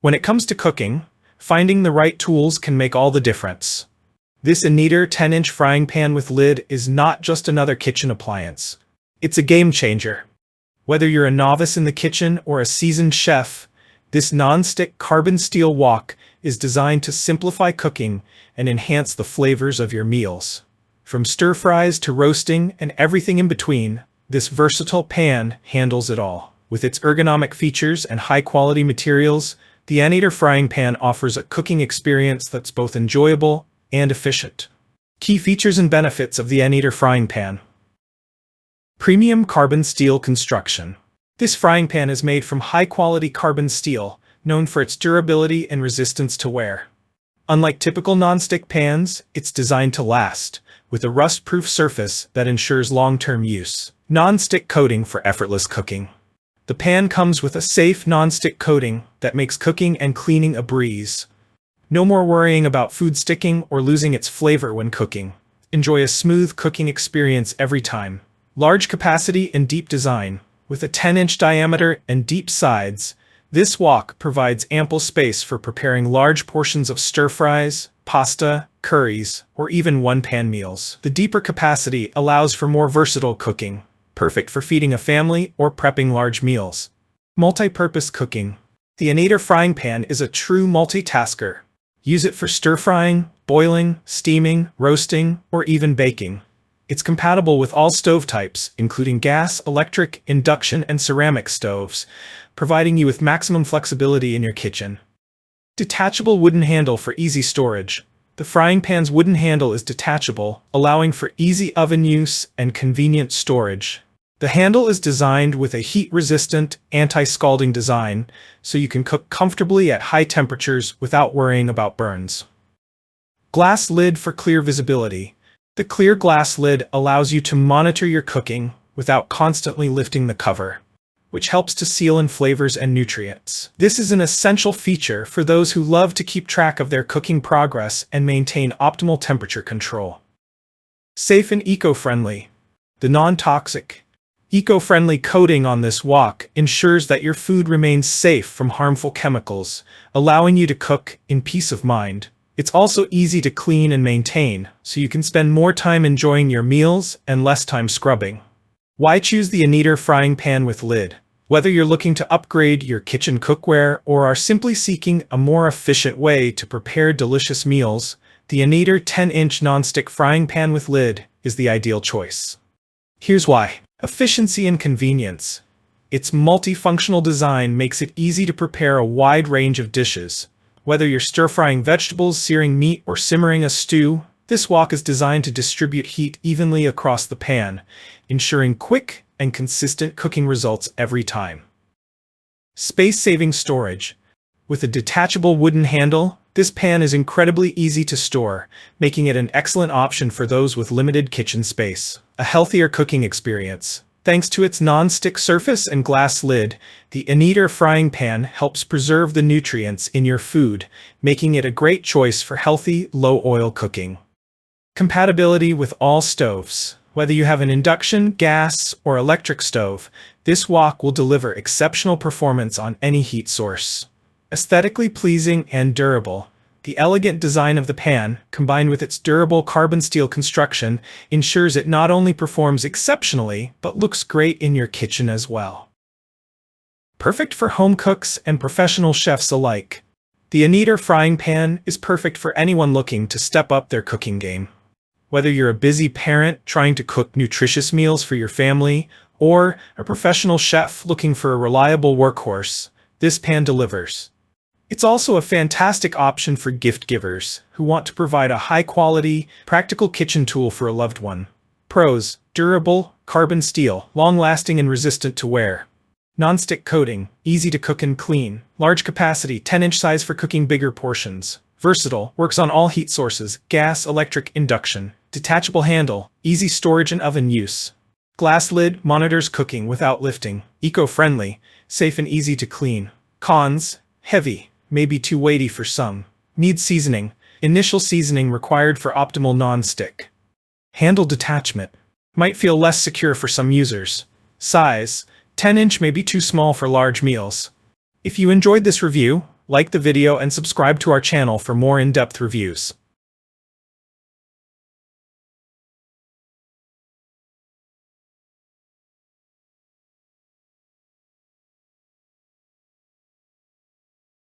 When it comes to cooking, finding the right tools can make all the difference. This Aneder 10-inch frying pan with lid is not just another kitchen appliance. It's a game changer. Whether you're a novice in the kitchen or a seasoned chef, this non-stick carbon steel wok is designed to simplify cooking and enhance the flavors of your meals. From stir-fries to roasting and everything in between, this versatile pan handles it all. With its ergonomic features and high-quality materials, the Aneder frying pan offers a cooking experience that's both enjoyable and efficient. Key features and benefits of the Aneder frying pan. Premium carbon steel construction. This frying pan is made from high-quality carbon steel, known for its durability and resistance to wear. Unlike typical non-stick pans, it's designed to last, with a rust-proof surface that ensures long-term use. Non-stick coating for effortless cooking. The pan comes with a safe non-stick coating that makes cooking and cleaning a breeze. No more worrying about food sticking or losing its flavor when cooking. Enjoy a smooth cooking experience every time. Large capacity and deep design. With a 10-inch diameter and deep sides, this wok provides ample space for preparing large portions of stir-fries, pasta, curries, or even one-pan meals. The deeper capacity allows for more versatile cooking, perfect for feeding a family or prepping large meals. Multi-purpose cooking. The Aneder frying pan is a true multitasker. Use it for stir-frying, boiling, steaming, roasting, or even baking. It's compatible with all stove types, including gas, electric, induction, and ceramic stoves, providing you with maximum flexibility in your kitchen. Detachable wooden handle for easy storage. The frying pan's wooden handle is detachable, allowing for easy oven use and convenient storage. The handle is designed with a heat-resistant, anti-scalding design, so you can cook comfortably at high temperatures without worrying about burns. Glass lid for clear visibility. The clear glass lid allows you to monitor your cooking without constantly lifting the cover, which helps to seal in flavors and nutrients. This is an essential feature for those who love to keep track of their cooking progress and maintain optimal temperature control. Safe and eco-friendly. The non-toxic, eco-friendly coating on this wok ensures that your food remains safe from harmful chemicals, allowing you to cook in peace of mind. It's also easy to clean and maintain, so you can spend more time enjoying your meals and less time scrubbing. Why choose the Aneder frying pan with lid? Whether you're looking to upgrade your kitchen cookware or are simply seeking a more efficient way to prepare delicious meals, the Aneder 10-inch nonstick frying pan with lid is the ideal choice. Here's why. Efficiency and convenience. Its multifunctional design makes it easy to prepare a wide range of dishes. Whether you're stir-frying vegetables, searing meat, or simmering a stew, this wok is designed to distribute heat evenly across the pan, ensuring quick and consistent cooking results every time. Space-saving storage. With a detachable wooden handle, this pan is incredibly easy to store, making it an excellent option for those with limited kitchen space. A healthier cooking experience. Thanks to its non-stick surface and glass lid, the Aneder frying pan helps preserve the nutrients in your food, making it a great choice for healthy, low-oil cooking. Compatibility with all stoves. Whether you have an induction, gas, or electric stove, this wok will deliver exceptional performance on any heat source. Aesthetically pleasing and durable. The elegant design of the pan, combined with its durable carbon steel construction, ensures it not only performs exceptionally, but looks great in your kitchen as well. Perfect for home cooks and professional chefs alike. The Aneder frying pan is perfect for anyone looking to step up their cooking game. Whether you're a busy parent trying to cook nutritious meals for your family, or a professional chef looking for a reliable workhorse, this pan delivers. It's also a fantastic option for gift givers who want to provide a high-quality, practical kitchen tool for a loved one. Pros: durable, carbon steel, long-lasting and resistant to wear. Non-stick coating, easy to cook and clean. Large capacity, 10-inch size for cooking bigger portions. Versatile, works on all heat sources, gas, electric, induction. Detachable handle, easy storage and oven use. Glass lid, monitors cooking without lifting. Eco-friendly, safe and easy to clean. Cons: heavy, may be too weighty for some. Needs seasoning. Initial seasoning required for optimal non-stick. Handle detachment. Might feel less secure for some users. Size: 10-inch may be too small for large meals. If you enjoyed this review, like the video and subscribe to our channel for more in-depth reviews.